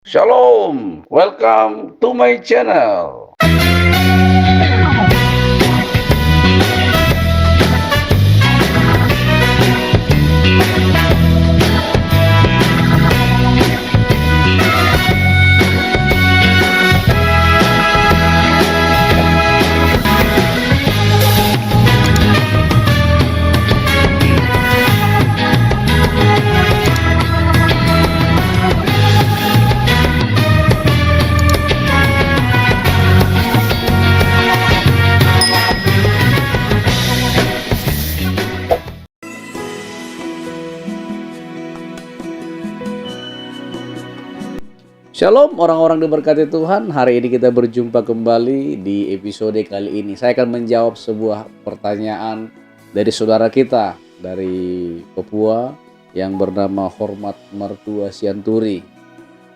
Shalom, welcome to my channel. Shalom orang-orang diberkati Tuhan. Hari ini kita berjumpa kembali di episode kali ini. Saya akan menjawab sebuah pertanyaan dari saudara kita dari Papua yang bernama Hormat Mertua Sianturi.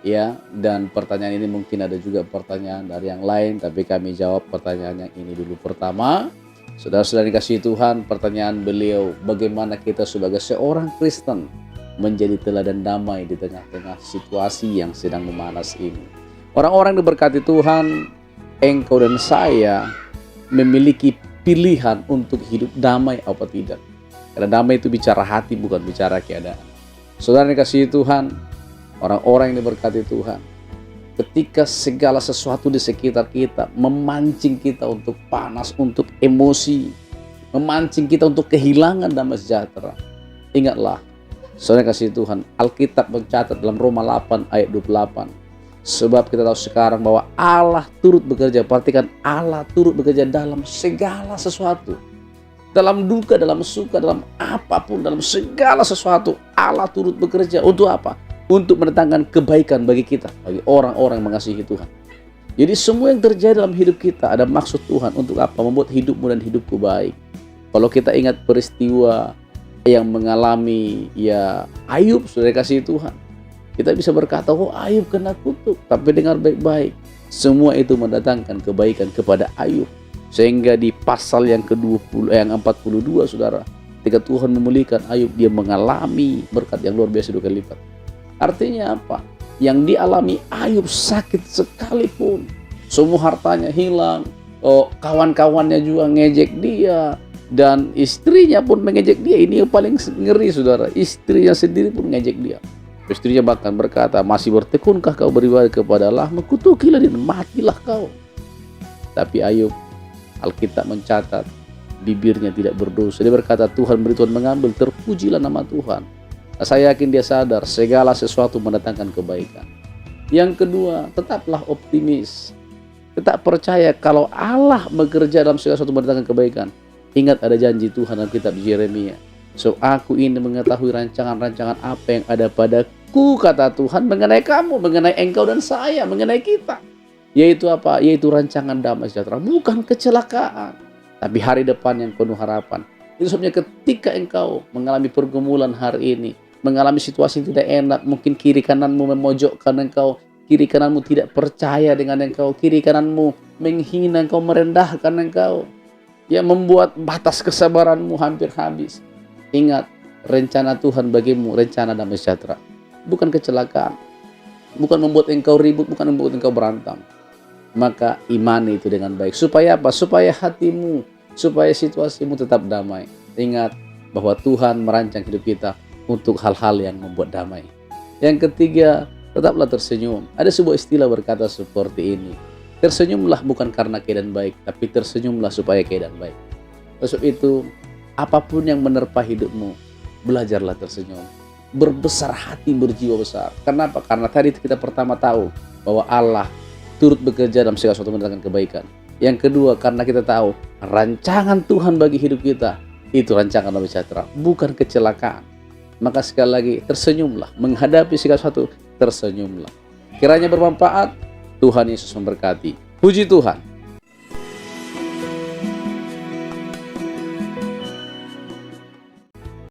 Ya, dan pertanyaan ini mungkin ada juga pertanyaan dari yang lain, tapi kami jawab pertanyaan yang ini dulu. Pertama, saudara-saudara dikasihi Tuhan, pertanyaan beliau, bagaimana kita sebagai seorang Kristen menjadi teladan damai di tengah-tengah situasi yang sedang memanas ini. Orang-orang diberkati Tuhan, engkau dan saya memiliki pilihan untuk hidup damai apa tidak. Karena damai itu bicara hati, bukan bicara keadaan. Saudara dikasihi Tuhan, orang-orang yang diberkati Tuhan, ketika segala sesuatu di sekitar kita memancing kita untuk panas, untuk emosi, memancing kita untuk kehilangan damai sejahtera, ingatlah, saudara kasih Tuhan, Alkitab mencatat dalam Roma 8 ayat 28. Sebab kita tahu sekarang bahwa Allah turut bekerja. Perhatikan, Allah turut bekerja dalam segala sesuatu. Dalam duka, dalam suka, dalam apapun, dalam segala sesuatu. Allah turut bekerja. Untuk apa? Untuk mendatangkan kebaikan bagi kita, bagi orang-orang yang mengasihi Tuhan. Jadi semua yang terjadi dalam hidup kita ada maksud Tuhan. Untuk apa? Membuat hidupmu dan hidupku baik. Kalau kita ingat peristiwa yang mengalami Ayub, sudah kasih Tuhan, kita bisa berkata, oh Ayub kena kutuk, tapi dengar baik-baik, semua itu mendatangkan kebaikan kepada Ayub. Sehingga di pasal yang ke-20 yang 42, saudara, ketika Tuhan memulihkan Ayub, dia mengalami berkat yang luar biasa 2 kali lipat. Artinya apa? Yang dialami Ayub sakit sekalipun, semua hartanya hilang, kawan-kawannya juga ngejek dia, dan istrinya pun mengejek dia. Ini yang paling ngeri, saudara. Istrinya sendiri pun mengejek dia. Istrinya bahkan berkata, masih bertekunkah kau beribadah kepada Allah? Kutukilah dan matilah kau. Tapi Ayub, Alkitab mencatat, bibirnya tidak berdosa. Dia berkata, Tuhan beri, Tuhan mengambil, terpujilah nama Tuhan. Nah, saya yakin dia sadar segala sesuatu mendatangkan kebaikan. Yang kedua, tetaplah optimis. Tetap percaya kalau Allah bekerja dalam segala sesuatu mendatangkan kebaikan. Ingat, ada janji Tuhan dalam kitab Yeremia. So, aku ini mengetahui rancangan-rancangan apa yang ada padaku, kata Tuhan, mengenai kamu, mengenai engkau dan saya, mengenai kita. Yaitu apa? Yaitu rancangan damai sejahtera, bukan kecelakaan, tapi hari depan yang penuh harapan. Itu sebabnya ketika engkau mengalami pergumulan hari ini, mengalami situasi yang tidak enak, mungkin kiri kananmu memojokkan engkau, kiri kananmu tidak percaya dengan engkau, kiri kananmu menghina engkau, merendahkan engkau, membuat batas kesabaranmu hampir habis. Ingat, rencana Tuhan bagimu, rencana damai sejahtera, bukan kecelakaan, bukan membuat engkau ribut, bukan membuat engkau berantem. Maka imani itu dengan baik. Supaya apa? Supaya hatimu, supaya situasimu tetap damai. Ingat bahwa Tuhan merancang hidup kita untuk hal-hal yang membuat damai. Yang ketiga, tetaplah tersenyum. Ada sebuah istilah berkata seperti ini, tersenyumlah bukan karena keadaan baik, tapi tersenyumlah supaya keadaan baik. Sebab itu, apapun yang menerpa hidupmu, belajarlah tersenyum. Berbesar hati, berjiwa besar. Kenapa? Karena tadi kita pertama tahu bahwa Allah turut bekerja dalam segala sesuatu mendatangkan kebaikan. Yang kedua, karena kita tahu rancangan Tuhan bagi hidup kita, itu rancangan damai sejahtera, bukan kecelakaan. Maka sekali lagi, tersenyumlah. Menghadapi segala sesuatu, tersenyumlah. Kiranya bermanfaat. Tuhan Yesus memberkati. Puji Tuhan.